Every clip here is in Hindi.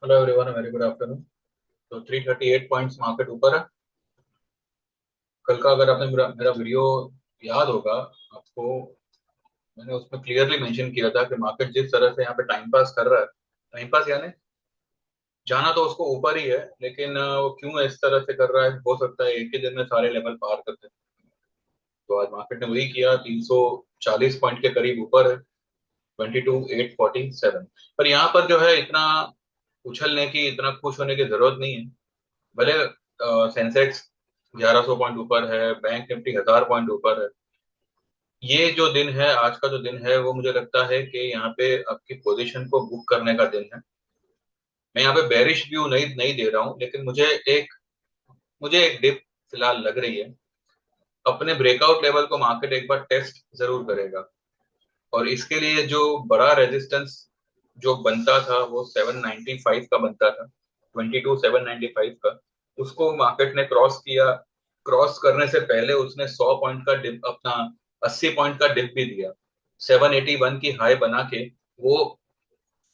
Hello everyone, very good afternoon. तो 338 पॉइंट्स मार्केट ऊपर है। कल का अगर आपने मेरा मेरा वीडियो याद होगा आपको, मैंने उसमें क्लियरली मेंशन किया था कि मार्केट जिस तरह से यहाँ पे टाइम पास कर रहा है, टाइम पास यानी जाना तो उसको ऊपर ही है, लेकिन वो क्यों इस तरह से कर रहा है, हो सकता है एक ही दिन में सारे लेवल पार करते हैं। तो आज मार्केट ने वही किया, 340 पॉइंट के करीब ऊपर है, 22,847। पर यहाँ पर जो है इतना उछलने की, इतना खुश होने की जरूरत नहीं है। भले सेंसेक्स 1100 पॉइंट ऊपर है, बैंक निफ्टी 1000 पॉइंट ऊपर है। ये जो दिन है, आज का जो दिन है, वो मुझे लगता है कि यहाँ पे आपकी पोजीशन को बुक करने का दिन है। मैं यहाँ पे बेरिश व्यू नहीं नहीं दे रहा हूँ, लेकिन मुझे एक डिप फिलहाल लग रही है। अपने ब्रेकआउट लेवल को मार्केट एक बार टेस्ट जरूर करेगा, और इसके लिए जो बड़ा रेजिस्टेंस जो बनता था वो 795 का बनता था, 22,795 का। उसको मार्केट ने क्रॉस किया। क्रॉस करने से पहले उसने 100 पॉइंट का डिप, अपना 80 पॉइंट का डिप भी दिया। 781 की हाई बना के वो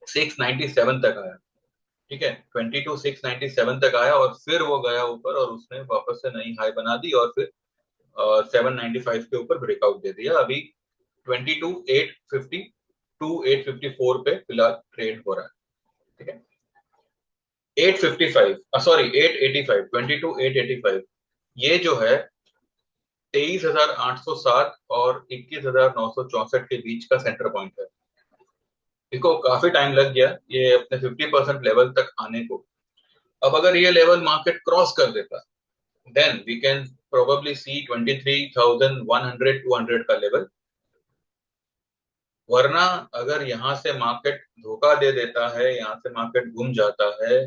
697 तक आया। ठीक है, 22,697 तक आया, और फिर वो गया ऊपर और उसने वापस से नई हाई बना दी, और फिर 795 के ऊपर ब्रेकआउट दे दिया। अभी 22,850 854 पे फिलहाल ट्रेड हो रहा है। ठीक है, 855, सॉरी 885, 22,885, ये जो है 23,807 और 21,964 के बीच का सेंटर पॉइंट है। इसको काफी टाइम लग गया ये अपने 50% लेवल तक आने को। अब अगर ये लेवल मार्केट क्रॉस कर देता, देन वी कैन प्रोबेबली सी 23,100 200 का लेवल। वरना अगर यहाँ से मार्केट धोखा दे देता है, यहाँ से मार्केट घूम जाता है,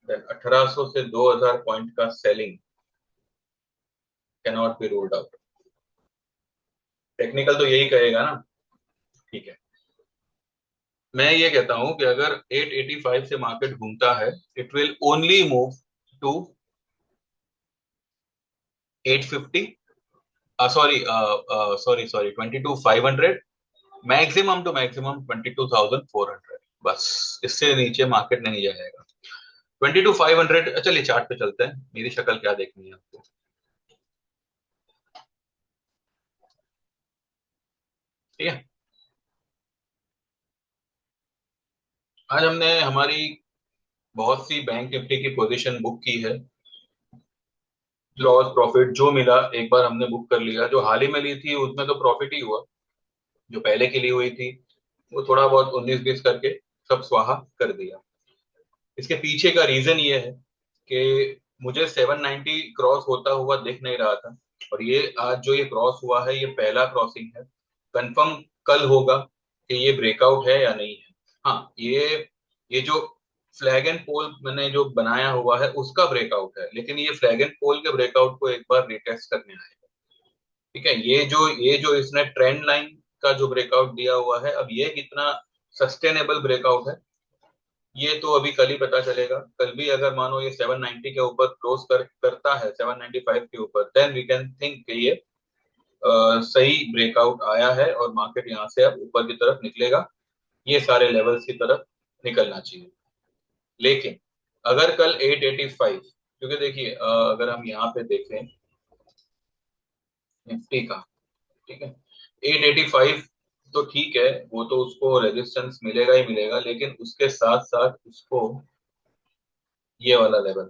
देन 1800 से 2000 पॉइंट का selling can not be ruled out. Technical तो यही कहेगा ना। ठीक है, मैं ये कहता हूं कि अगर 885 से मार्केट घूमता है, it will only move to 850, sorry sorry sorry 22,500, maximum to maximum 22,400। बस इससे नीचे मार्केट नहीं जाएगा। 22,500। चलिए चार्ट पे चलते हैं, मेरी शक्ल क्या देखनी है आपको। ठीक है, आज हमने हमारी बहुत सी बैंक निफ्टी की पोजीशन बुक की है। लॉस प्रॉफिट जो मिला एक बार हमने बुक कर लिया। जो हाल ही में ली थी उसमें तो प्रॉफिट ही हुआ। जो पहले की ली हुई थी वो थोड़ा बहुत 19-20 करके सब स्वाहा कर दिया। इसके पीछे का रीजन ये है कि मुझे 790 क्रॉस होता हुआ दिख नहीं रहा था, और ये आज जो ये क्रॉस हुआ है, ये पहला क्रॉसिंग है। कंफर्म कल होगा कि ये ब्रेकआउट है या नहीं है। हाँ, ये जो फ्लैग एंड पोल मैंने जो बनाया हुआ है उसका ब्रेकआउट है, लेकिन ये फ्लैग एंड पोल के ब्रेकआउट को एक बार रिटेस्ट करने आएगा। ठीक है, ये जो इसने ट्रेंड लाइन का जो ब्रेकआउट दिया हुआ है, अब ये कितना सस्टेनेबल ब्रेकआउट है ये तो अभी कल ही पता चलेगा। कल भी अगर मानो ये 790 के ऊपर क्लोज करता है, 795 के ऊपर, देन वी कैन थिंक कि ये सही ब्रेकआउट आया है और मार्केट यहाँ से अब ऊपर की तरफ निकलेगा। ये सारे लेवल्स की तरफ निकलना चाहिए। लेकिन अगर कल 885, क्योंकि देखिए अगर हम यहाँ पे देखें निफ्टी का, ठीक है, 885 तो ठीक है, वो तो उसको रेजिस्टेंस मिलेगा ही मिलेगा, लेकिन उसके साथ साथ उसको ये वाला लेवल,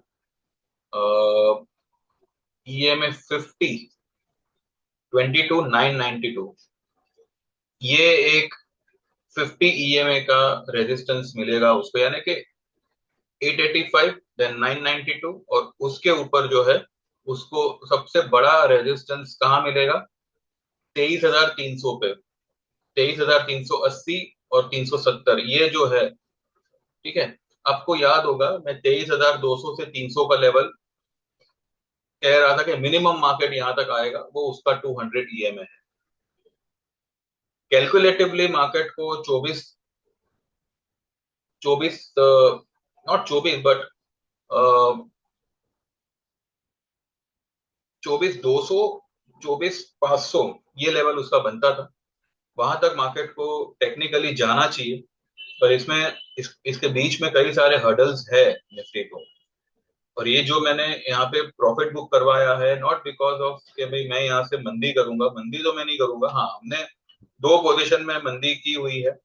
EMA 50, 22,992, ये एक 50 EMA का रेजिस्टेंस मिलेगा उसको, यानी कि 885 देन 992, और उसके ऊपर जो है उसको सबसे बड़ा रेजिस्टेंस कहाँ मिलेगा, 23,300 पे, 23,380 और 370, ये जो है। ठीक है, आपको याद होगा मैं 23,200 से 300 का लेवल कह रहा था कि मिनिमम मार्केट यहां तक आएगा, वो उसका 200 EMA है। कैलकुलेटिवली मार्केट को 24, 24, नॉट 24 बट 24,200, 24,500, ये लेवल उसका बनता था। वहां तक मार्केट को टेक्निकली जाना चाहिए। पर इसमें इसके बीच में कई सारे हर्डल्स है निफ्टी को। और ये जो मैंने यहाँ पे प्रॉफिट बुक करवाया है, नॉट बिकॉज ऑफ कि भाई मैं यहाँ से मंदी करूंगा, मंदी तो मैं नहीं करूंगा। हाँ, हमने दो पोजीशन में मंदी की हुई है,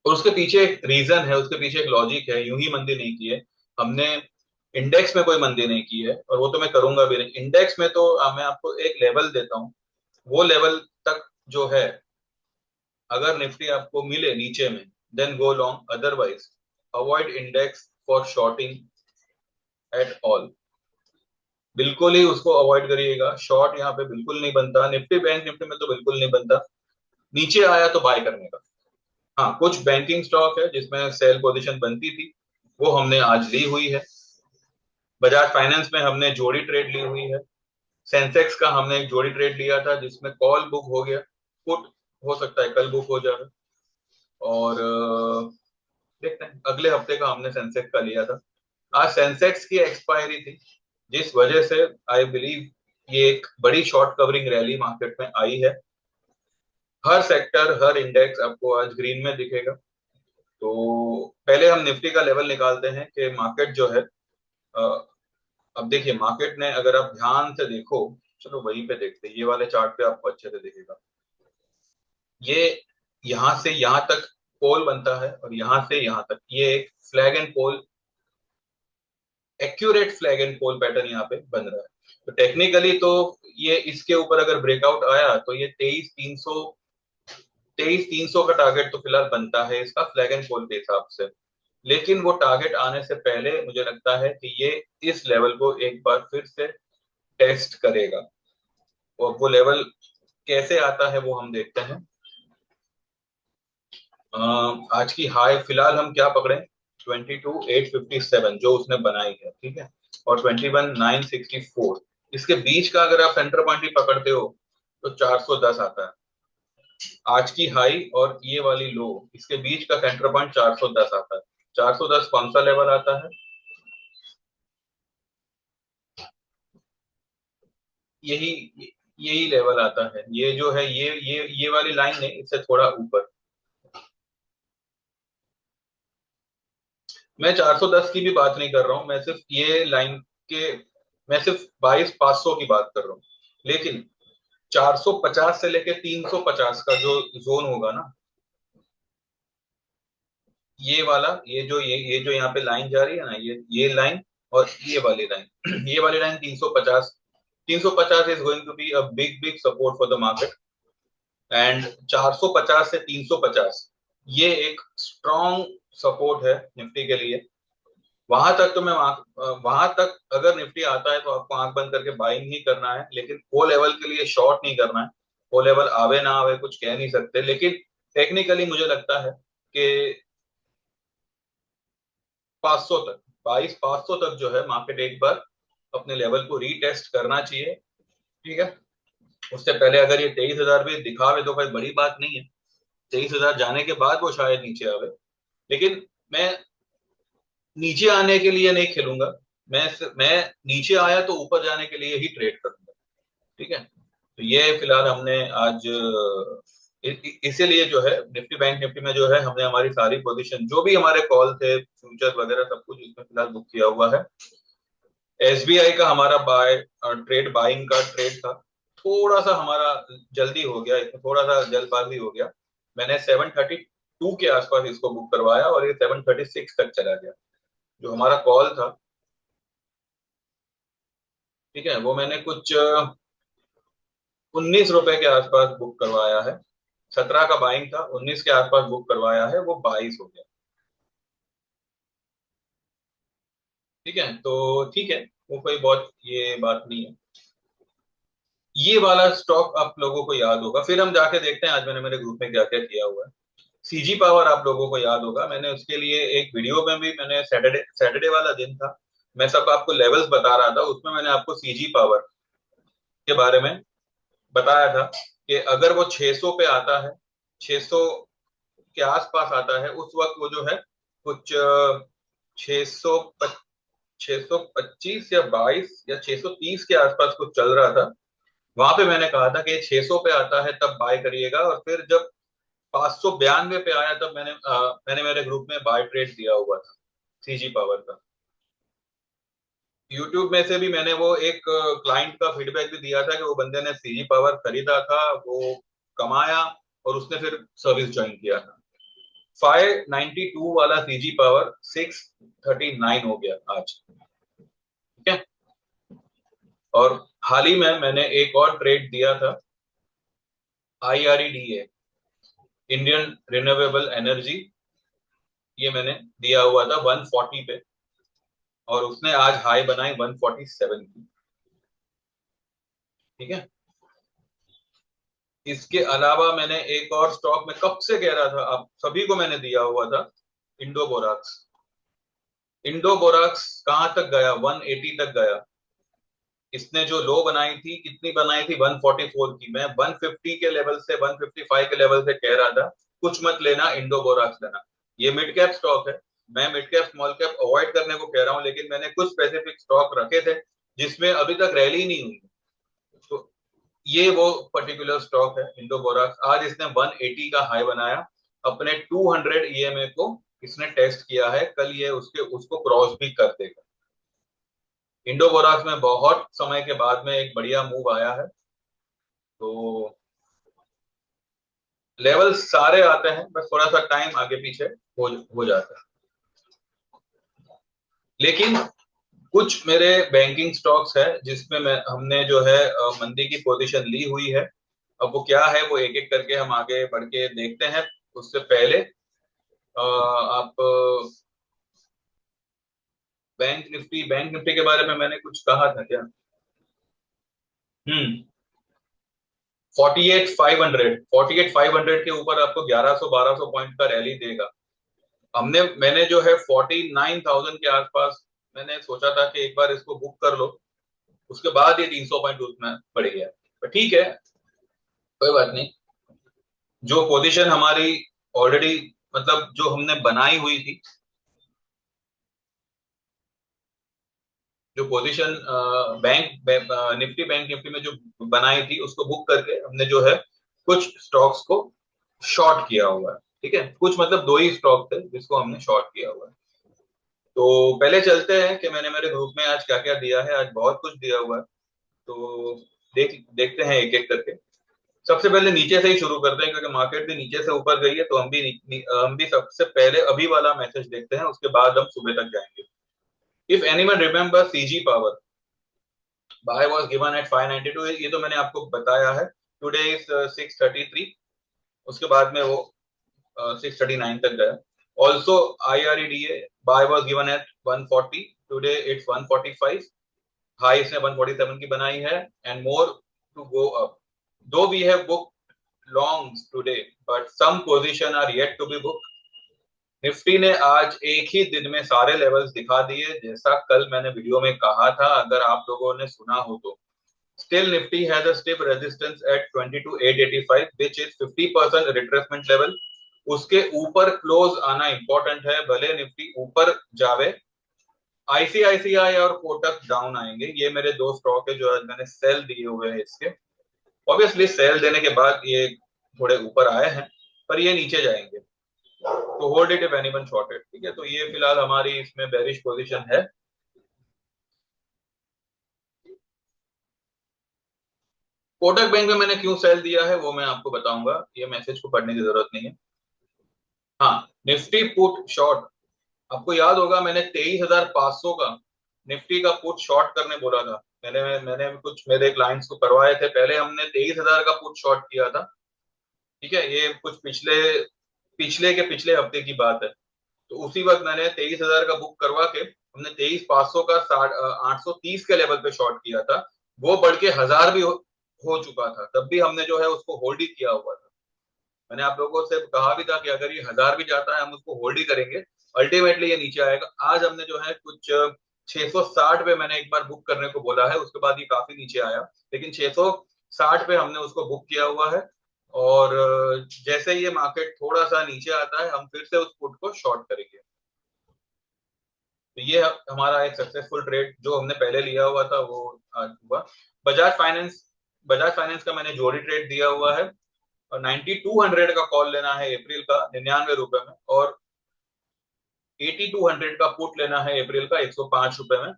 और उसके पीछे एक रीजन है, उसके पीछे एक लॉजिक है। यूं ही मंदी नहीं की है हमने। इंडेक्स में कोई मंदी नहीं की है, और वो तो मैं करूंगा भी नहीं। इंडेक्स में तो मैं आपको एक लेवल देता हूँ, वो लेवल तक जो है, अगर निफ्टी आपको मिले नीचे में, then go long, otherwise avoid index for shorting at all. बिल्कुल ही उसको अवॉइड करिएगा। शॉर्ट यहाँ पे बिल्कुल नहीं बनता, निफ्टी बैंक निफ्टी में तो बिल्कुल नहीं बनता। नीचे आया तो बाय करने का। हाँ, कुछ बैंकिंग स्टॉक है जिसमें सेल पोजीशन बनती थी, वो हमने आज ली हुई है। बजाज फाइनेंस में हमने जोड़ी ट्रेड ली हुई है। सेंसेक्स का हमने एक जोड़ी ट्रेड लिया था जिसमें कॉल बुक हो गया, पुट हो सकता है कल बुक हो जाए। और देखते हैं, अगले हफ्ते का हमने सेंसेक्स का लिया था। आज सेंसेक्स की एक्सपायरी थी, जिस वजह से आई बिलीव ये एक बड़ी शॉर्ट कवरिंग रैली मार्केट में आई है। हर सेक्टर, हर इंडेक्स आपको आज ग्रीन में दिखेगा। तो पहले हम निफ्टी का लेवल निकालते हैं कि मार्केट जो है, अब देखिए मार्केट ने, अगर आप ध्यान से देखो, चलो वहीं पे देखते हैं, ये वाले चार्ट पे आपको अच्छे से दिखेगा। ये यहां से यहां तक पोल बनता है, और यहां से यहां तक ये एक flag and pole, accurate flag and pole pattern यहाँ पे बन रहा है। तो टेक्निकली तो ये इसके ऊपर अगर ब्रेकआउट आया तो ये 23,300 का टारगेट तो फिलहाल बनता है इसका, फ्लैग एंड पोल के हिसाब से। लेकिन वो टारगेट आने से पहले मुझे लगता है कि ये इस लेवल को एक बार फिर से टेस्ट करेगा। और वो लेवल कैसे आता है वो हम देखते हैं। आज की हाई फिलहाल हम क्या पकड़े, 22,857 जो उसने बनाई है, ठीक है, और 21,964, इसके बीच का अगर आप सेंटर पॉइंट ही पकड़ते हो तो 410 आता है। आज की हाई और ये वाली लो, इसके बीच का सेंटर पॉइंट 410 आता है। 410 कौन सा लेवल आता है? यही यही लेवल आता है। ये जो है, ये वाली लाइन नहीं, इससे थोड़ा ऊपर। मैं 410 की भी बात नहीं कर रहा हूं, मैं सिर्फ ये लाइन के, मैं सिर्फ 22,500 की बात कर रहा हूँ। लेकिन 450 से लेके 350 का जो जोन होगा ना, ये वाला, ये जो यहाँ पे लाइन जा रही है ना, ये लाइन और ये वाली लाइन ये वाली line 350, 350 is going to be a big big support for the market. And 450 से 350 ये एक स्ट्रॉन्ग सपोर्ट है निफ्टी के लिए। वहां तक तो मैं, वहां तक अगर निफ्टी आता है तो आपको आंख बंद करके बाइंग ही करना है, लेकिन वो लेवल के लिए शॉर्ट नहीं करना है। वो लेवल आवे ना आवे कुछ कह नहीं सकते, लेकिन टेक्निकली मुझे लगता है कि 500 तक, 22,500 तक जो है मार्केट एक बार अपने लेवल को रीटेस्ट करना चाहिए, ठीक है। उससे पहले अगर ये 23,000 भी दिखावे तो कोई बड़ी बात नहीं है। 23,000 जाने के बाद वो शायद नीचे आवे, लेकिन मैं नीचे आने के लिए नहीं खेलूंगा। मैं नीचे आया तो ऊपर जाने के लिए ही ट्रेड करूंगा, ठीक है। तो ये फिलहाल हमने आज इसीलिए जो है निफ्टी बैंक निफ्टी में जो है हमने हमारी सारी पोजीशन, जो भी हमारे कॉल थे, फ्यूचर वगैरह सब कुछ इसमें फिलहाल बुक किया हुआ है। एसबीआई का हमारा ट्रेड, बाइंग का ट्रेड था, थोड़ा सा हमारा जल्दी हो गया, इसमें थोड़ा सा जल्दबाजी हो गया। मैंने 732 के आसपास इसको बुक करवाया और ये 736 तक चला गया। जो हमारा कॉल था, ठीक है, वो मैंने कुछ 19 रुपए के आसपास बुक करवाया है। 17 का बाइंग था, 19 के आसपास बुक करवाया है, वो 22 हो गया, ठीक है। तो ठीक है, वो कोई बहुत ये बात नहीं है। ये वाला स्टॉक आप लोगों को याद होगा, फिर हम जाके देखते हैं आज मैंने मेरे ग्रुप में क्या क्या किया हुआ है। सीजी पावर आप लोगों को याद होगा, मैंने उसके लिए एक वीडियो में भी, मैंने सैटरडे सैटरडे वाला दिन था, मैं सब आपको लेवल्स बता रहा था, उसमें मैंने आपको सीजी पावर के बारे में बताया था कि अगर वो 600 पे आता है, 600 के आसपास आता है, उस वक्त वो जो है कुछ 600 625 या 22 या 630 के आसपास कुछ चल रहा था। वहां पे मैंने कहा था कि 600 पे आता है तब बाय करिएगा, और फिर जब 592 पे आया तब मैंने मेरे ग्रुप में बाय ट्रेड दिया हुआ था सीजी पावर का। यूट्यूब में से भी मैंने वो एक क्लाइंट का फीडबैक भी दिया था कि वो बंदे ने सीजी पावर खरीदा था, वो कमाया और उसने फिर सर्विस ज्वाइन किया था। 592 वाला सीजी पावर 639 हो गया आज। ठीक है। और हाल ही में मैंने एक और ट्रेड दिया था, IREDA, इंडियन रिन्यूएबल एनर्जी। ये मैंने दिया हुआ था 140 पे और उसने आज हाई बनाई 147 की। ठीक है। इसके अलावा मैंने एक और स्टॉक में कब से कह रहा था आप सभी को, मैंने दिया हुआ था इंडो बोराक्स। इंडो बोराक्स कहां तक गया? 180 तक गया। इसने जो लो बनाई थी, कितनी बनाई थी? 144 की। मैं 150 के लेवल से, 155 के लेवल से कह रहा था कुछ मत लेना, इंडो बोराक्स लेना। ये मिड कैप स्टॉक है। मैं mid cap small cap avoid करने को कह रहा हूं, लेकिन मैंने कुछ स्पेसिफिक स्टॉक रखे थे जिसमें अभी तक रैली नहीं हुई। तो ये वो पर्टिकुलर स्टॉक है इंडो बोराक्स। आज इसने 180 का हाई बनाया, अपने 200 ईएमए को इसने टेस्ट किया है। कल ये उसको क्रॉस भी कर देगा। इंडो बोराक्स में बहुत समय के बाद में एक बढ़िया मूव आया है। तो लेवल सारे आते हैं, बस थोड़ा सा टाइम आगे पीछे हो जाता है। लेकिन कुछ मेरे बैंकिंग स्टॉक्स है जिसमें हमने जो है मंदी की पोजीशन ली हुई है। अब वो क्या है वो एक एक करके हम आगे बढ़ के देखते हैं। उससे पहले आप बैंक निफ्टी के बारे में मैंने कुछ कहा था क्या? 48,500 के ऊपर आपको 1100-1200 पॉइंट का रैली देगा। मैंने जो है 49,000 के आसपास मैंने सोचा था कि एक बार इसको बुक कर लो। उसके बाद ये 300 पॉइंट उसमें बढ़ गया, पर ठीक है, कोई बात नहीं। जो पोजीशन हमारी ऑलरेडी, मतलब जो हमने बनाई हुई थी, जो पोजीशन बैंक निफ्टी में जो बनाई थी उसको बुक करके हमने जो है कुछ स्टॉक्स को शॉर्ट किया हुआ है। ठीक है, कुछ मतलब दो ही स्टॉक थे जिसको हमने शॉर्ट किया हुआ है। तो पहले चलते हैं कि मैंने मेरे ग्रुप में आज क्या क्या दिया है। आज बहुत कुछ दिया हुआ है, तो देखते हैं एक एक करके। सबसे पहले नीचे से ही शुरू करते हैं क्योंकि मार्केट भी नीचे से ऊपर गई है, तो हम भी सबसे पहले अभी वाला मैसेज देखते हैं, उसके बाद हम सुबह तक जाएंगे। If anyone remember CG power, buy was given at 592, ये तो मैंने आपको बताया है। Today is 633। उसके बाद में वो 639 तक गया। Also IREDA buy was given at 140, today it's 145। High इसने 147 की बनाई है and more to go up. Though we have book longs today, but some position are yet to be booked. Nifty ने आज एक ही दिन में सारे लेवल्स दिखा दिए, जैसा कल मैंने वीडियो में कहा था, अगर आप लोगों ने सुना हो तो। Still Nifty has a stiff resistance at 22,885, which is 50% retracement level. उसके ऊपर क्लोज आना इंपॉर्टेंट है, भले निफ्टी ऊपर जावे। ICICI और कोटक डाउन आएंगे। ये मेरे दो स्टॉक है जो आज मैंने सेल दिए हुए हैं इसके। ऑब्वियसली सेल देने के बाद ये थोड़े ऊपर आए हैं, पर ये नीचे जाएंगे, तो hold it if anyone shorted. ठीक है, तो ये फिलहाल हमारी इसमें बेरिश पोजीशन है। कोटक बैंक में मैंने क्यों सेल दिया है वो मैं आपको बताऊंगा, ये मैसेज को पढ़ने की जरूरत नहीं है। हाँ, निफ्टी पुट शॉर्ट, आपको याद होगा मैंने 23,500 का निफ्टी का पुट शॉर्ट करने बोला था। मैंने कुछ मेरे क्लाइंट्स को करवाए थे। पहले हमने 23,000 का पुट शॉर्ट किया था। ठीक है, ये कुछ पिछले पिछले के पिछले हफ्ते की बात है। तो उसी वक्त मैंने 23,000 का बुक करवा के हमने 23,500 का 830 के लेवल पे शॉर्ट किया था। वो बढ़ के 1,000 भी हो चुका था, तब भी हमने जो है उसको होल्ड ही किया हुआ था। मैंने आप लोगों से कहा भी था कि अगर ये 1,000 भी जाता है हम उसको होल्ड ही करेंगे, अल्टीमेटली ये नीचे आएगा। आज हमने जो है कुछ 660 पे मैंने एक बार बुक करने को बोला है, उसके बाद ये काफी नीचे आया, लेकिन 660 पे हमने उसको बुक किया हुआ है। और जैसे ये मार्केट थोड़ा सा नीचे आता है हम फिर से उस पुट को शॉर्ट करेंगे। तो ये हमारा एक सक्सेसफुल ट्रेड जो हमने पहले लिया हुआ था वो आज हुआ। बजाज फाइनेंस बजाज फाइनेंस का मैंने जोड़ी ट्रेड दिया हुआ है। और 9200 का कॉल लेना है अप्रैल का 99 रुपए में, और 8200 का पुट लेना है अप्रैल का 105 रुपए में।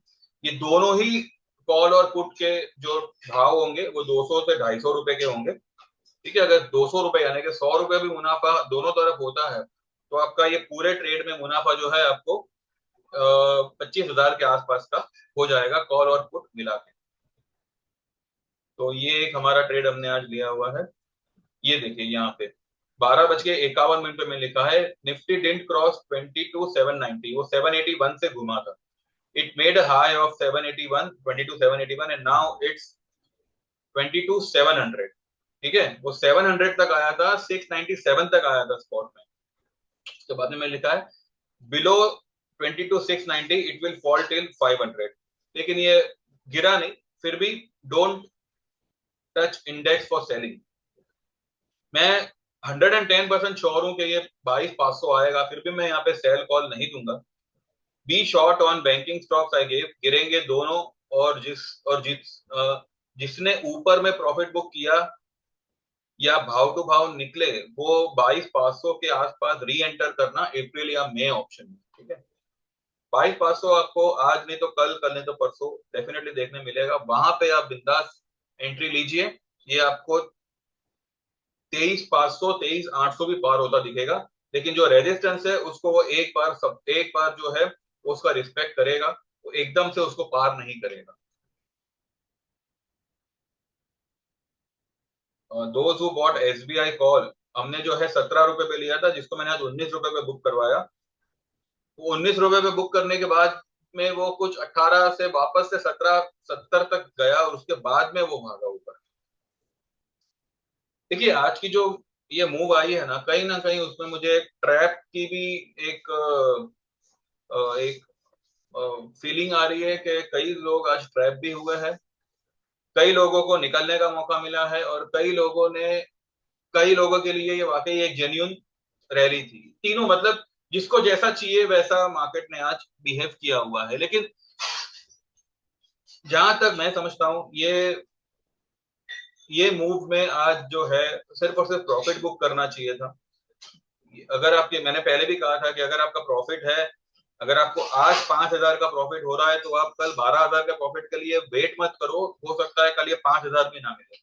ये दोनों ही कॉल और पुट के जो भाव होंगे वो 200 से 250 रुपए के होंगे। ठीक है, अगर 200 रुपए यानी कि 100 रुपए भी मुनाफा दोनों तरफ होता है तो आपका ये पूरे ट्रेड में मुनाफा जो है आपको 25,000 के आसपास का हो जाएगा कॉल और पुट मिला के। तो ये एक हमारा ट्रेड हमने आज लिया हुआ है। ये देखिए यहाँ पे 12:51 पे में लिखा है निफ्टी डिडंट क्रॉस 22,790, वो 781 से घुमा था। It made a high of 781, 22,781 and now it's 22,700। ठीक है, वो 700 तक आया था, 697 तक आया था स्पॉट में। उसके बाद में लिखा है below 22,690 it will fall till 500, लेकिन ये गिरा नहीं। फिर भी don't touch index for selling. मैं 110% श्योर हूं कि ये 22,500 आएगा, फिर भी मैं यहाँ पे सेल कॉल नहीं दूंगा। Be short on banking stocks I gave, गिरेंगे दोनों। और जिसने ऊपर में प्रॉफिट बुक किया या भाव टू भाव निकले वो 22,500 के आसपास री एंटर करना अप्रैल या मई ऑप्शन में। ठीक है, 22,500 आपको आज नहीं तो कल, कल नहीं तो परसों डेफिनेटली देखने मिलेगा। वहां पे आप बिंदास एंट्री लीजिए। ये आपको 23,500 23,800 भी पार होता दिखेगा, लेकिन जो रेजिस्टेंस है उसको वो एक बार जो है उसका रिस्पेक्ट करेगा, वो एकदम से उसको पार नहीं करेगा। Those who bought SBI call, हमने जो है 17 रुपए पे लिया था, जिसको मैंने आज 19 रुपए पे बुक करवाया। वो 19 रुपए पे बुक करने के बाद में वो कुछ 18 से वापस से 17 70 तक गया, और उसके बाद में वो भागा ऊपर। देखिए आज की जो ये मूव आई है ना कहीं उसमें मुझे एक ट्रैप की भी एक एक फीलिंग आ रही है कि कई लोग आज ट्रैप भी हुए हैं। कई लोगों को निकलने का मौका मिला है, और कई लोगों के लिए ये वाकई एक जेन्युइन रैली थी। तीनों मतलब जिसको जैसा चाहिए वैसा मार्केट ने आज बिहेव किया हुआ है। लेकिन जहां तक मैं समझता हूं ये मूव में आज जो है सिर्फ और सिर्फ प्रॉफिट बुक करना चाहिए था। अगर आपके, मैंने पहले भी कहा था कि अगर आपका प्रॉफिट है, अगर आपको आज 5,000 का प्रॉफिट हो रहा है तो आप कल 12,000 का प्रॉफिट के लिए वेट मत करो। हो सकता है कल ये 5,000 भी ना मिले।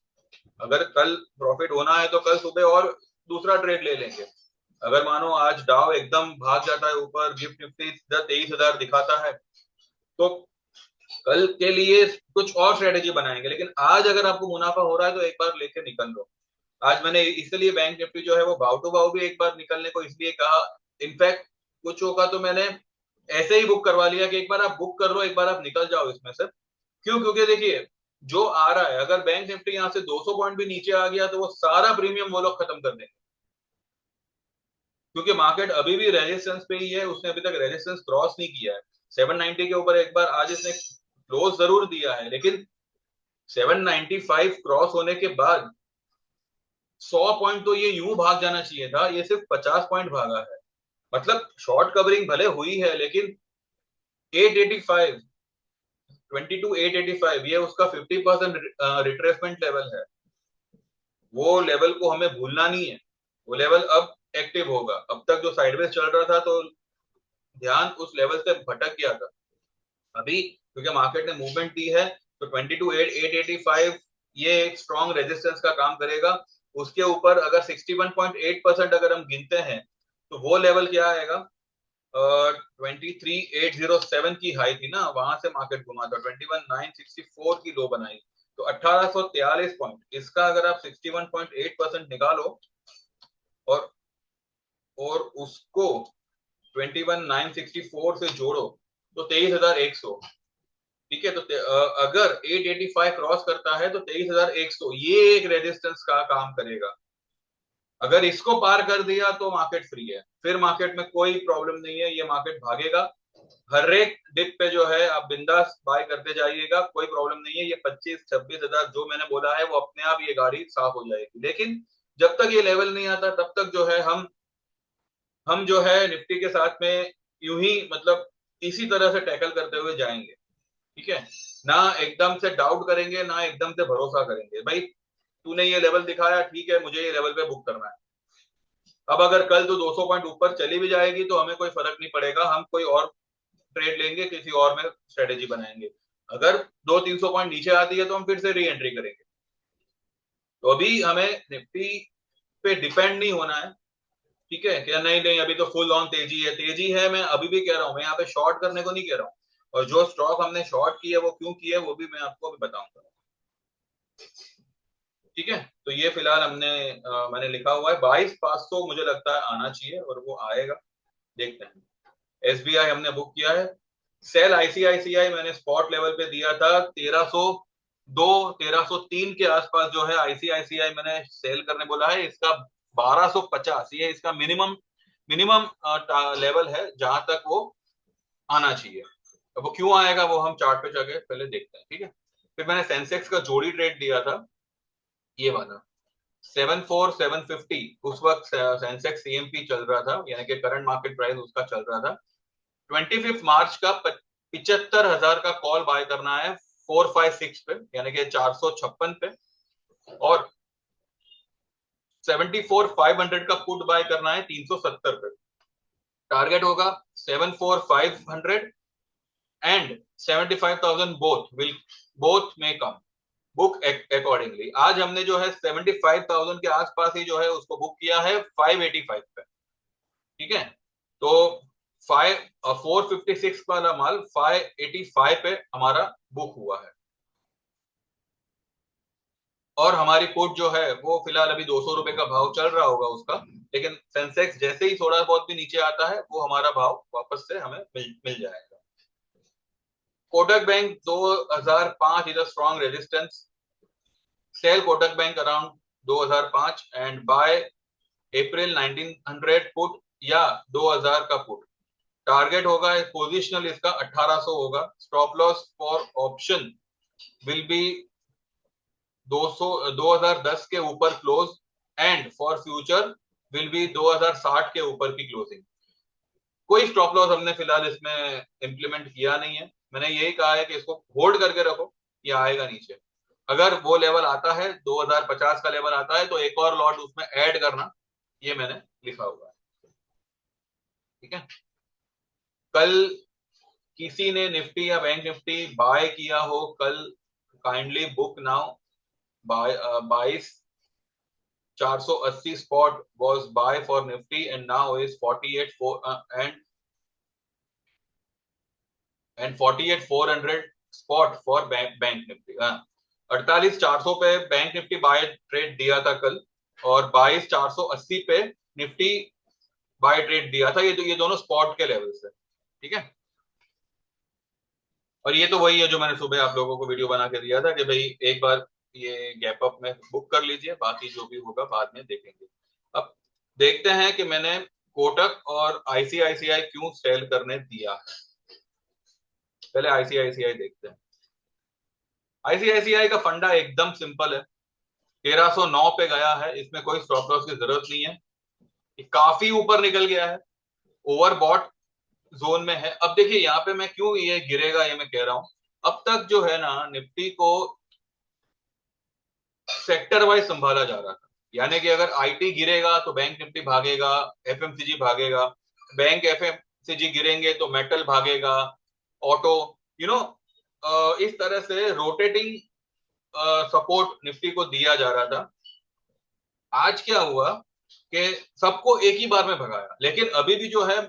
अगर कल प्रॉफिट होना है तो कल सुबह और दूसरा ट्रेड ले लेंगे। अगर मानो आज डाउ एकदम भाग जाता है ऊपर, गिफ्ट निफ्टी 23,000 दिखाता है, तो कल के लिए कुछ और स्ट्रेटेजी बनाएंगे। लेकिन आज अगर आपको मुनाफा हो रहा है तो एक बार लेके निकल लो। आज मैंने इसलिए बैंक निफ्टी जो है वो भाव टू भाव भी एक बार निकलने को इसलिए कहा। इनफैक्ट कुछ होगा तो मैंने ऐसे ही बुक करवा लिया कि एक बार आप बुक कर लो, एक बार आप निकल जाओ इसमें से। क्यों? क्योंकि देखिए जो आ रहा है, अगर बैंक निफ्टी यहाँ से 200 पॉइंट भी नीचे आ गया तो वो सारा प्रीमियम वो लोग खत्म कर देंगे, क्योंकि मार्केट अभी भी रेजिस्टेंस पे ही है। उसने अभी तक रेजिस्टेंस क्रॉस नहीं किया है। 790 के ऊपर एक बार आज इसने क्लोज जरूर दिया है, लेकिन 795 क्रॉस होने के बाद 100 पॉइंट तो ये यूं भाग जाना चाहिए था, ये सिर्फ 50 पॉइंट भागा है। मतलब शॉर्ट कवरिंग भले हुई है, लेकिन 885, 22,885 ये उसका 50% रिट्रेसमेंट लेवल है। वो लेवल को हमें भूलना नहीं है। वो लेवल अब एक्टिव होगा। अब तक जो साइडवेज चल रहा था तो ध्यान उस लेवल से भटक गया था। अभी क्योंकि मार्केट ने मूवमेंट दी है तो 22,885 ये एक स्ट्रॉन्ग रेजिस्टेंस का काम करेगा। उसके ऊपर अगर 61.8% अगर हम गिनते हैं तो वो लेवल क्या आएगा? 23,807 की हाई थी ना, वहां से मार्केट घुमा था। 21,964 की लो बनाई, तो 1,843 पॉइंट। इसका अगर आप 61.8% निकालो और उसको 21,964 से जोड़ो तो 23,100। ठीक है, तो अगर 885 क्रॉस करता है तो 23,100 ये एक रेजिस्टेंस का काम करेगा। अगर इसको पार कर दिया तो मार्केट फ्री है, फिर मार्केट में कोई प्रॉब्लम नहीं है, ये मार्केट भागेगा। हर एक डिप पे जो है आप बिंदास बाय करते जाइएगा, कोई प्रॉब्लम नहीं है। ये 25-26 हजार जो मैंने बोला है वो अपने आप ये गाड़ी साफ हो जाएगी। लेकिन जब तक ये लेवल नहीं आता तब तक जो है हम जो है निफ्टी के साथ में यूं ही मतलब इसी तरह से टैकल करते हुए जाएंगे। ठीक है, ना एकदम से डाउट करेंगे ना एकदम से भरोसा करेंगे भाई। तूने ये लेवल दिखाया, ठीक है, मुझे ये लेवल पे बुक करना है। अब अगर कल तो 200 पॉइंट ऊपर चली भी जाएगी तो हमें कोई फर्क नहीं पड़ेगा, हम कोई और ट्रेड लेंगे, किसी और में स्ट्रेटेजी बनाएंगे। अगर 200-300 पॉइंट नीचे आती है तो हम फिर से री एंट्री करेंगे। तो अभी हमें निफ्टी पे डिपेंड नहीं होना है, ठीक है, क्या नहीं नहीं अभी तो फुल ऑन तेजी है, तेजी है, मैं अभी भी कह रहा हूं, मैं यहाँ पे शॉर्ट करने को नहीं कह रहा हूँ। और जो स्टॉक हमने शॉर्ट की है वो क्यों की है वो भी मैं आपको अभी बताऊंगा, ठीक है। तो ये फिलहाल मैंने लिखा हुआ है 22,500, मुझे लगता है आना चाहिए और वो आएगा, देखते हैं। एसबीआई हमने बुक किया है। सेल आईसीआईसीआई मैंने स्पॉट लेवल पे दिया था 1302 1303 के आसपास जो है आईसीआईसीआई मैंने सेल करने बोला है, इसका 1250 ये इसका मिनिमम मिनिमम लेवल है जहां तक वो आना चाहिए। अब वो क्यों आएगा वो हम चार्ट पे जाके पहले देखते हैं, ठीक है। फिर मैंने सेंसेक्स का जोड़ी ट्रेड दिया था, ये वाला 74,750, उस वक्त सेंसेक्स सीएमपी चल रहा था, यानी कि करंट मार्केट प्राइस उसका चल रहा था। 25 मार्च का 75,000 का कॉल बाय करना है 456 पे, यानी कि 456 पे, और 74,500 का पुट बाय करना है 370 पे। टारगेट होगा 74,500 एंड 75,000, बोथ में कम, बुक अकॉर्डिंगली। आज हमने जो है 75,000 के आसपास ही जो है उसको बुक किया है 585 पे, ठीक है। तो 456 वाला माल 585 पे हमारा बुक हुआ है, और हमारी पुट जो है वो फिलहाल अभी 200 रुपए का भाव चल रहा होगा उसका, लेकिन सेंसेक्स जैसे ही थोड़ा बहुत भी नीचे आता है वो हमारा भाव वापस से हमें मिल जाएगा। Kotak bank 2005 is a strong resistance, sell Kotak bank around 2005 and buy April 1900 put या 2000 का पुट। टारगेट होगा पोजिशनल इसका 1800 होगा। Stop loss for option will be 200 2010 के ऊपर close and for future will be 2060 के ऊपर की क्लोजिंग। कोई स्टॉप लॉस हमने फिलहाल इसमें इंप्लीमेंट किया नहीं है, मैंने यही कहा है कि इसको होल्ड करके रखो, ये आएगा नीचे। अगर वो लेवल आता है 2050 का लेवल आता है तो एक और लॉट उसमें ऐड करना, ये मैंने लिखा हुआ है, ठीक है। कल किसी ने निफ्टी या बैंक निफ्टी बाय किया हो कल, kindly book now. 22,480 spot was buy for Nifty and now is 48,400 spot for bank Nifty. 48,400 पे बैंक निफ्टी बाय ट्रेड दिया था कल, और 22,480 पे निफ्टी बाय ट्रेड दिया था। ये दोनों स्पॉट के लेवल से, ठीक है। और ये तो वही है जो मैंने सुबह आप लोगों को वीडियो बना के दिया था कि भाई एक बार ये गैप अप में बुक कर लीजिए, बाकी जो भी होगा बाद में देखेंगे। अब देखते हैं कि मैंने कोटक और आईसीआईसीआई क्यों सेल करने दिया है। पहले आईसीआईसीआई देखते हैं। आईसीआईसीआई का फंडा एकदम सिंपल है, 1309 पे गया है, इसमें कोई स्टॉप लॉस की जरूरत नहीं है, काफी ऊपर निकल गया है, ओवरबॉट जोन में है। अब देखिए यहाँ पे मैं क्यों ये गिरेगा ये मैं कह रहा हूं, अब तक जो है ना निफ्टी को सेक्टर वाइज संभाला जा रहा था, यानी कि अगर आईटी गिरेगा तो बैंक निफ्टी भागेगा, एफएमसीजी भागेगा, बैंक एफएमसीजी गिरेंगे तो मेटल भागेगा, ऑटो, यू नो इस तरह से रोटेटिंग सपोर्ट निफ्टी को दिया जा रहा था। आज क्या हुआ कि सबको एक ही बार में भगाया, लेकिन अभी भी जो है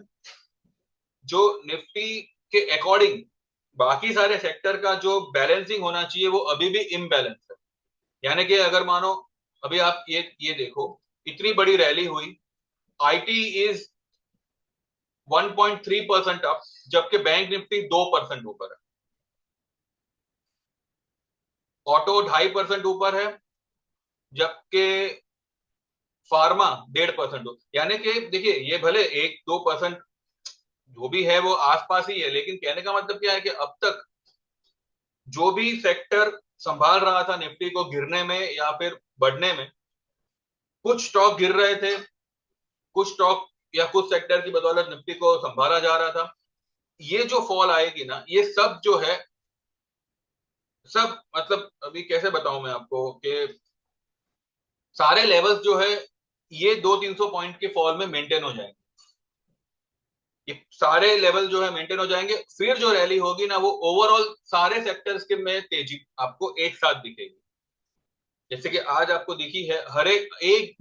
जो निफ्टी के अकॉर्डिंग बाकी सारे सेक्टर का जो बैलेंसिंग होना चाहिए वो अभी भी इम्बैलेंस है। यानी कि अगर मानो अभी आप ये देखो, इतनी बड़ी रैली हुई, आईटी इज 1.3% अप, जबकि बैंक निफ्टी 2% ऊपर है, ऑटो 2.5% ऊपर है, जबकि फार्मा 1.5%, यानी कि देखिए ये भले 1-2% जो भी है वो आसपास ही है, लेकिन कहने का मतलब क्या है कि अब तक जो भी सेक्टर संभाल रहा था निफ्टी को गिरने में या फिर बढ़ने में, कुछ स्टॉक गिर रहे थे, कुछ स्टॉक या कुछ सेक्टर की बदौलत निफ्टी को संभाला जा रहा था। ये जो फॉल आएगी ना, ये सब जो है सब मतलब अभी कैसे बताऊं मैं आपको कि सारे लेवल्स जो है ये 200-300 पॉइंट के फॉल में मेंटेन हो जाएंगे। ये सारे लेवल जो है मेंटेन हो जाएंगे, फिर जो रैली होगी ना वो ओवरऑल सारे सेक्टर्स के में तेजी आपको एक साथ दिखेगी। जैसे कि आज आपको दिखी है, हर एक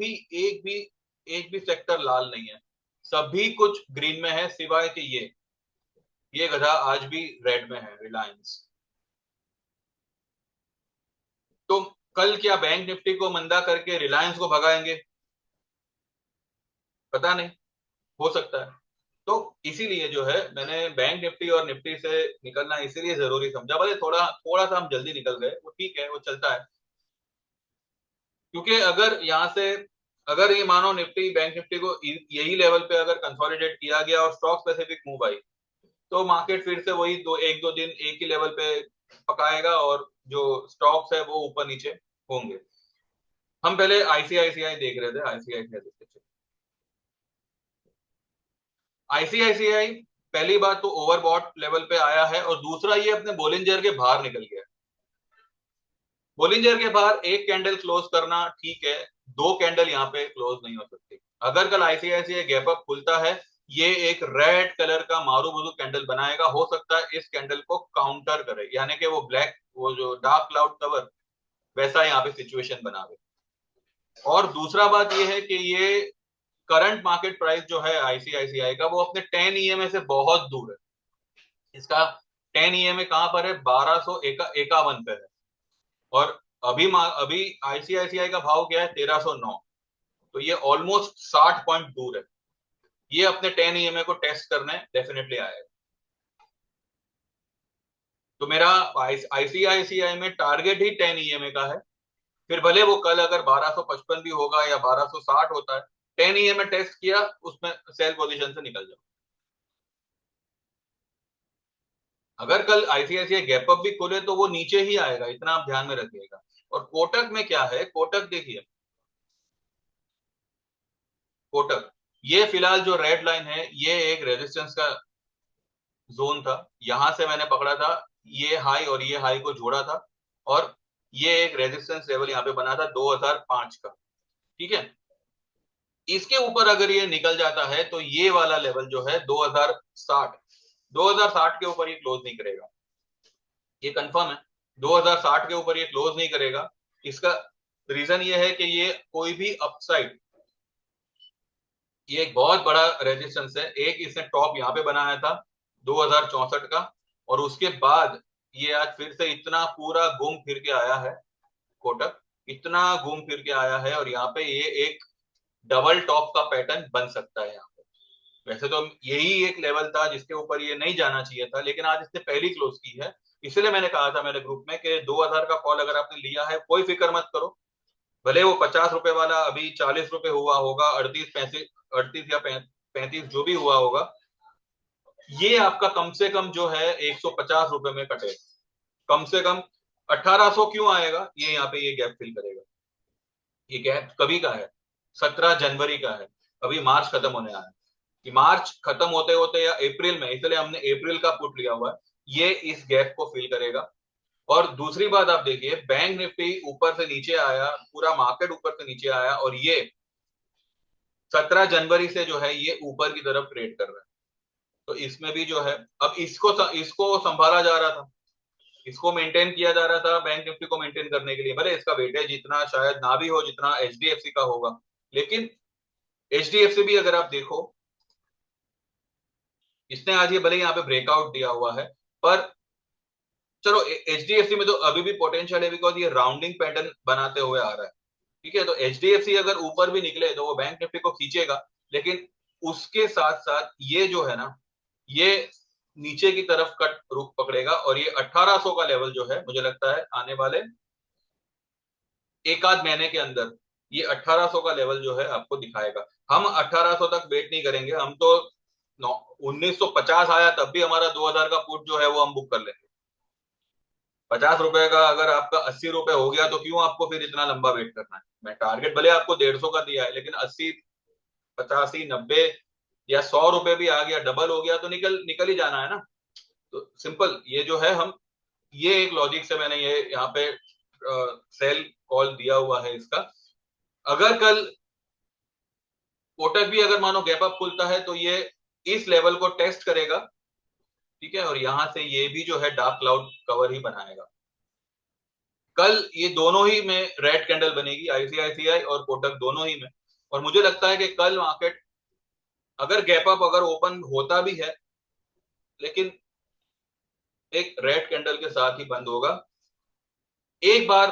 भी सेक्टर लाल नहीं है, सभी कुछ ग्रीन में है, सिवाय कि ये गधा आज भी रेड में है, रिलायंस। तो कल क्या बैंक निफ्टी को मंदा करके रिलायंस को भगाएंगे? पता नहीं, हो सकता है। तो इसीलिए जो है मैंने बैंक निफ्टी और निफ्टी से निकलना इसीलिए जरूरी समझा, भले थोड़ा थोड़ा सा हम जल्दी निकल गए, वो ठीक है, वो चलता है। क्योंकि अगर यहाँ से, अगर ये मानो निफ्टी बैंक निफ्टी को यही लेवल पे अगर कंसोलिडेट किया गया और स्टॉक स्पेसिफिक मूव आई, तो मार्केट फिर से वही एक दो दिन एक ही लेवल पे पकाएगा और जो स्टॉक्स है वो ऊपर नीचे होंगे। हम पहले आईसीआईसीआई देख रहे थे, आईसीआईसीआई देखते। आईसीआईसीआई पहली बात तो ओवरबॉट लेवल पे आया है, और दूसरा ये अपने बोलिंजर के बाहर निकल गया। बोलिंजर के बाहर एक कैंडल क्लोज करना ठीक है, दो कैंडल यहाँ पे क्लोज नहीं हो सकती। अगर कल आईसीआईसीआई गैप अप खुलता है, ये एक रेड कलर का मारूबुरु कैंडल बनाएगा, हो सकता है इस कैंडल को काउंटर करे, यानी कि वो ब्लैक, वो जो डार्क क्लाउड कवर वैसा यहाँ पे सिचुएशन बनावे। और दूसरा बात ये है कि ये करंट मार्केट प्राइस जो है आईसीआईसीआई का, वो अपने 10 ईएमए से बहुत दूर है। इसका 10 ईएमए कहां पर है? 1251 पे है। और अभी आईसीआईसीआई का भाव क्या है? 1309। तो ये ऑलमोस्ट 60 पॉइंट दूर है। ये अपने 10 ईएमए को टेस्ट करने डेफिनेटली आएगा। तो मेरा आईसीआईसीआई में टारगेट ही 10 ईएमए का है। फिर भले वो कल अगर 1255 भी होगा या 1260 होता है, 10 ईएमए टेस्ट किया, उसमें सेल पोजीशन से निकल जाओ। अगर कल आईसीआईसीआई गैप अप भी खोले तो वो नीचे ही आएगा, इतना आप ध्यान में रखिएगा। और कोटक में क्या है, कोटक देखिए, कोटक ये फिलहाल जो रेड लाइन है, ये एक रेजिस्टेंस का जोन था, यहां से मैंने पकड़ा था, ये हाई और ये हाई को जोड़ा था, और ये एक रेजिस्टेंस लेवल यहाँ पे बना था 2005 का। ठीक है, इसके ऊपर अगर ये निकल जाता है तो ये वाला लेवल जो है 2060, 2060 के ऊपर ये क्लोज नहीं करेगा, ये कंफर्म है। 2060 के ऊपर ये क्लोज नहीं करेगा। इसका रीजन ये है कि ये कोई भी अपसाइड, ये एक बहुत बड़ा रेजिस्टेंस है। एक इसने टॉप यहाँ पे बनाया था 2064 का, और उसके बाद ये आज फिर से इतना पूरा घूम फिर के आया है, कोटक इतना घूम फिर के आया है, और यहाँ पे ये एक डबल टॉप का पैटर्न बन सकता है यहाँ पे। वैसे तो यही एक लेवल था जिसके ऊपर ये नहीं जाना चाहिए था, लेकिन आज इसने पहली क्लोज की है। इसलिए मैंने कहा था मेरे ग्रुप में कि 2000 का कॉल अगर आपने लिया है, कोई फिक्र मत करो, भले वो 50 रुपए वाला अभी 40 रुपए हुआ होगा, 38 पैसे, 38 या 35 जो भी हुआ होगा, ये आपका कम से कम जो है 150 रुपए में कटे, कम से कम 1800 क्यों आएगा, ये यहाँ पे ये गैप फिल करेगा। ये गैप कभी का है? 17 जनवरी का है, अभी मार्च खत्म होने आया है। कि मार्च खत्म होते होते या अप्रैल में, इसलिए हमने अप्रैल का पुट लिया हुआ है, ये इस गैप को फिल करेगा। और दूसरी बात आप देखिए, बैंक निफ्टी ऊपर से नीचे आया, पूरा मार्केट ऊपर से नीचे आया, और ये 17 जनवरी से जो है ये ऊपर की तरफ ट्रेड कर रहा है। तो इसमें भी जो है, अब इसको इसको संभाला जा रहा था, इसको मेंटेन किया जा रहा था, बैंक निफ्टी को मेंटेन करने के लिए। भले इसका वेटेज इतना शायद ना भी हो जितना एचडीएफसी का होगा, लेकिन एचडीएफसी भी अगर आप देखो, इसने आज ये भले यहाँ पे ब्रेकआउट दिया हुआ है, पर चलो एचडीएफसी में तो अभी भी पोटेंशियल है, बिकॉज ये राउंडिंग पैटर्न बनाते हुए आ रहा है। ठीक है, तो एचडीएफसी अगर ऊपर भी निकले तो वो बैंक निफ्टी को खींचेगा, लेकिन उसके साथ साथ ये जो है ना, ये नीचे की तरफ कट रुख पकड़ेगा, और ये 1800 का लेवल जो है, मुझे लगता है आने वाले एक आध महीने के अंदर ये 1800 का लेवल जो है आपको दिखाएगा। हम 1800 तक वेट नहीं करेंगे, हम तो 1950 आया तब भी हमारा 2000 का पुट जो है वो हम बुक कर लेंगे। 50 रुपए का अगर आपका 80 रुपए हो गया, तो क्यों आपको फिर इतना लंबा वेट करना है? मैं टारगेट भले आपको 150 का दिया है, लेकिन 80, 85, 90 या 100 रुपए भी आ गया, डबल हो गया, तो निकल निकल ही जाना है ना। तो सिंपल ये जो है, हम ये एक लॉजिक से मैंने ये यहाँ पे सेल कॉल दिया हुआ है इसका। अगर कल कोटक भी अगर मानो गैप अप खुलता है तो ये इस लेवल को टेस्ट करेगा, ठीक है, और यहां से ये भी जो है डार्क क्लाउड कवर ही बनाएगा। कल ये दोनों ही में रेड कैंडल बनेगी, आईसीआईसीआई और कोटक दोनों ही में। और मुझे लगता है कि कल मार्केट अगर गैप अप अगर ओपन होता भी है, लेकिन एक रेड कैंडल के साथ ही बंद होगा। एक बार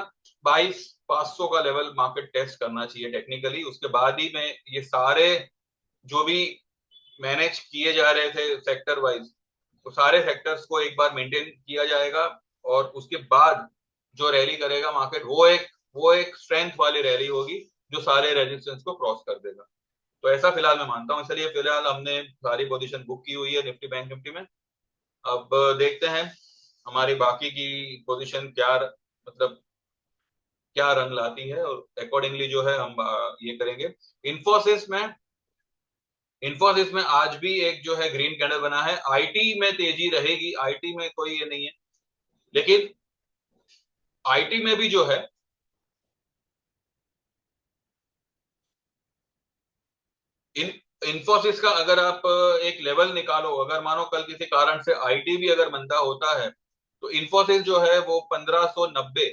22,500 का लेवल मार्केट टेस्ट करना चाहिए टेक्निकली, उसके बाद ही मैं ये सारे जो भी मैनेज किए जा रहे थे सेक्टर वाइज, तो सारे सेक्टर्स को एक बार मेंटेन किया जाएगा। और उसके बाद जो रैली करेगा मार्केट, वो एक स्ट्रेंथ वाली रैली होगी जो सारे रेजिस्टेंस को क्रॉस कर देगा। तो ऐसा फिलहाल मैं मानता हूं, इसलिए फिलहाल हमने सारी पोजीशन बुक की हुई है निफ्टी बैंक निफ्टी में। अब देखते हैं हमारी बाकी की पोजीशन क्या, मतलब क्या रंग लाती है, और अकॉर्डिंगली जो है हम ये करेंगे। इंफोसिस में इंफोसिस में आज भी एक जो है ग्रीन कैंडल बना है। आईटी में तेजी रहेगी, आईटी में कोई ये नहीं है, लेकिन आईटी में भी जो है इन इंफोसिस का अगर आप एक लेवल निकालो, अगर मानो कल किसी कारण से आईटी भी अगर मंदा होता है, तो इंफोसिस जो है वो 1590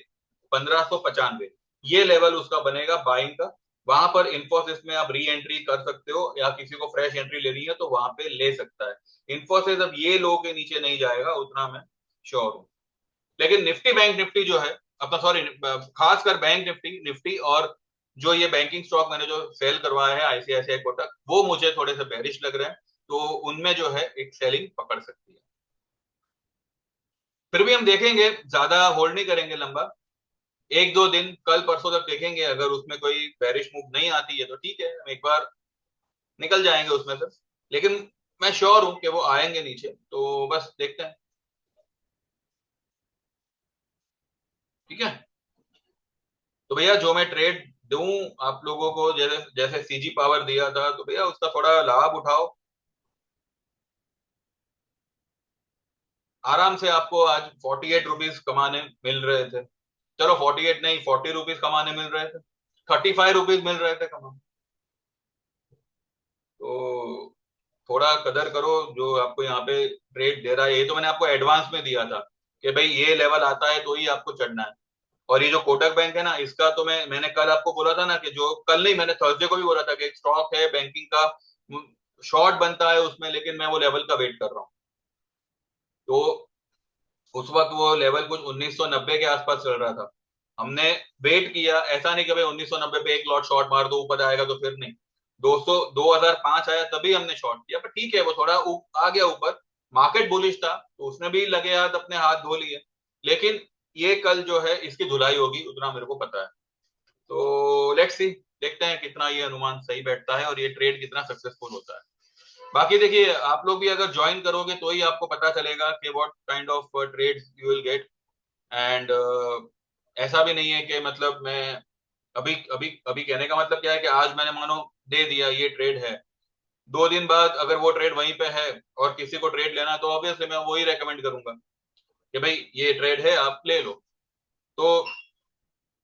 1595 ये लेवल उसका बनेगा बाइंग का। वहां पर इंफोसिस में आप री एंट्री कर सकते हो, या किसी को फ्रेश एंट्री लेनी है तो वहां पे ले सकता है। इंफोसिस अब ये लो के नीचे नहीं जाएगा, उतना मैं श्योर हूं। लेकिन निफ्टी बैंक निफ्टी जो है अपना, सॉरी, खासकर बैंक निफ्टी निफ्टी और जो ये बैंकिंग स्टॉक मैंने जो सेल करवाया है आईसीआईसीआई कोटक, वो मुझे थोड़े से बेरिश लग रहे हैं। तो उनमें जो है एक सेलिंग पकड़ सकती है। फिर भी हम देखेंगे, ज्यादा होल्ड नहीं करेंगे लंबा। एक दो दिन कल परसों तक देखेंगे, अगर उसमें कोई बेरिश मूव नहीं आती है तो ठीक है, हम एक बार निकल जाएंगे उसमें से। लेकिन मैं श्योर हूं कि वो आएंगे नीचे, तो बस देखते हैं। ठीक है, तो भैया जो मैं ट्रेड दूं आप लोगों को, जैसे जैसे सीजी पावर दिया था, तो भैया उसका थोड़ा लाभ उठाओ। आराम से आपको आज 48 रुपीज कमाने मिल रहे थे। चलो 48 नहीं, 40 रुपीज कमाने मिल रहे थे, 35 रुपीज मिल रहे थे कमाने। तो थोड़ा कदर करो जो आपको यहाँ पे ट्रेड दे रहा है। ये तो मैंने आपको एडवांस में दिया था कि भाई ये लेवल आता है तो ही आपको चढ़ना है। और ये जो कोटक बैंक है ना, इसका तो मैंने कल आपको बोला था ना, कि जो कल नहीं, मैंने थर्सडे को भी बोला था कि एक स्टॉक है बैंकिंग का, शॉर्ट बनता है उसमें, लेकिन मैं वो लेवल का वेट कर रहा हूँ। तो उस वक्त वो लेवल कुछ 1990 के आसपास चल रहा था। हमने वेट किया, ऐसा नहीं कि भाई 1990 पे एक लॉट शॉर्ट मार दो ऊपर आएगा, तो फिर नहीं। 200 2005 आया तभी हमने शॉर्ट किया, पर ठीक है वो थोड़ा आ गया ऊपर। मार्केट बुलिश था तो उसने भी लगे हाथ अपने हाथ धो लिए। लेकिन ये कल जो है इसकी धुलाई होगी, उतना मेरे को पता है। तो लेट्स सी, देखते हैं कितना ये अनुमान सही बैठता है और ये ट्रेड कितना सक्सेसफुल होता है। बाकी देखिए, आप लोग भी अगर ज्वाइन करोगे तो ही आपको पता चलेगा कि what kind of trade you will get. And ऐसा भी नहीं है कि मतलब मैं अभी अभी अभी कहने का मतलब क्या है कि आज मैंने मानो दे दिया ये ट्रेड है, 2 दिन बाद अगर वो ट्रेड वहीं पे है और किसी को ट्रेड लेना है, तो ऑब्वियसली मैं वही रेकमेंड करूंगा कि भाई ये ट्रेड है आप ले लो। तो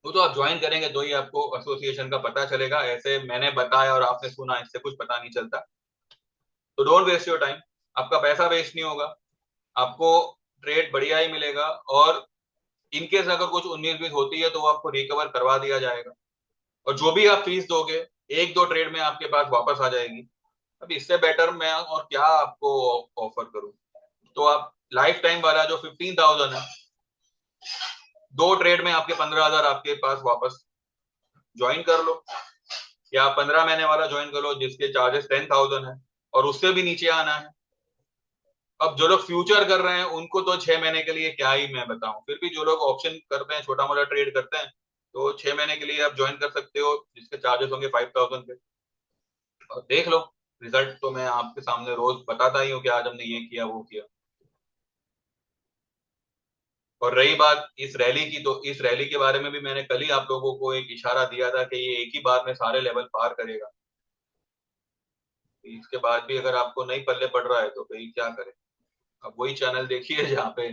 वो तो आप ज्वाइन करेंगे तो ही आपको एसोसिएशन का पता चलेगा। ऐसे मैंने बताया और आपने सुना, इससे कुछ पता नहीं चलता। तो डोंट वेस्ट योर टाइम, आपका पैसा वेस्ट नहीं होगा, आपको ट्रेड बढ़िया ही मिलेगा। और इनकेस अगर कुछ 19-20 होती है तो वो आपको रिकवर करवा दिया जाएगा। और जो भी आप फीस दोगे, एक दो ट्रेड में आपके पास वापस आ जाएगी। अब इससे बेटर मैं और क्या आपको ऑफर करूं। तो आप लाइफ टाइम वाला जो 15,000 है, दो ट्रेड में आपके 15,000 आपके पास वापस, ज्वाइन कर लो। या 15 महीने वाला ज्वाइन कर लो जिसके चार्जेस 10,000 है, और उससे भी नीचे आना है। अब जो लोग फ्यूचर कर रहे हैं उनको तो 6 महीने के लिए क्या ही मैं बताऊं, फिर भी जो लोग ऑप्शन करते हैं, छोटा मोटा ट्रेड करते हैं, तो 6 महीने के लिए आप ज्वाइन कर सकते हो, जिसके चार्जेस होंगे 5,000 पे। और देख लो, रिजल्ट तो मैं आपके सामने रोज बताता ही हूँ कि आज हमने ये किया वो किया। और रही बात इस रैली की, तो इस रैली के बारे में भी मैंने कल ही आप लोगों को एक इशारा दिया था कि ये एक ही बार में सारे लेवल पार करेगा। इसके बाद भी अगर आपको नहीं पल्ले पड़ रहा है तो भाई क्या करें। अब वही चैनल देखिए जहाँ पे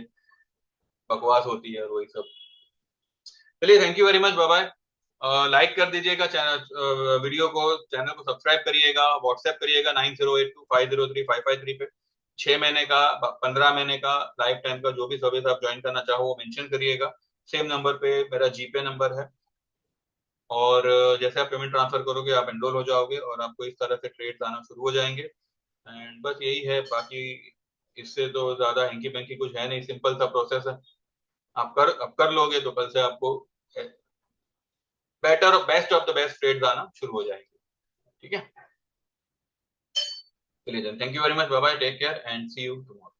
बकवास होती है और वही सब। चलिए, thank you very much, bye bye. Like कर दीजिएगा चैनल, वीडियो को, चैनल को सब्सक्राइब करिएगा, व्हाट्सएप करिएगा 9082503553 पे। 6 महीने का, 15 महीने का, लाइफ टाइम का जो भी सर्विस आप ज्वाइन करना चाहो वो मेंशन करिएगा। सेम नंबर पे मेरा जीपे नंबर है। और जैसे आप पेमेंट ट्रांसफर करोगे आप एनरोल हो जाओगे और आपको इस तरह से ट्रेड्स आना शुरू हो जाएंगे। एंड बस यही है, बाकी इससे तो ज्यादा हैंकी पैंकी कुछ है नहीं, सिंपल सा प्रोसेस है। आप कर लोगे तो कल से आपको बेटर और best of the best trades आना शुरू हो जाएंगे। ठीक है, चलिए thank you very much, bye bye, take care and see you tomorrow.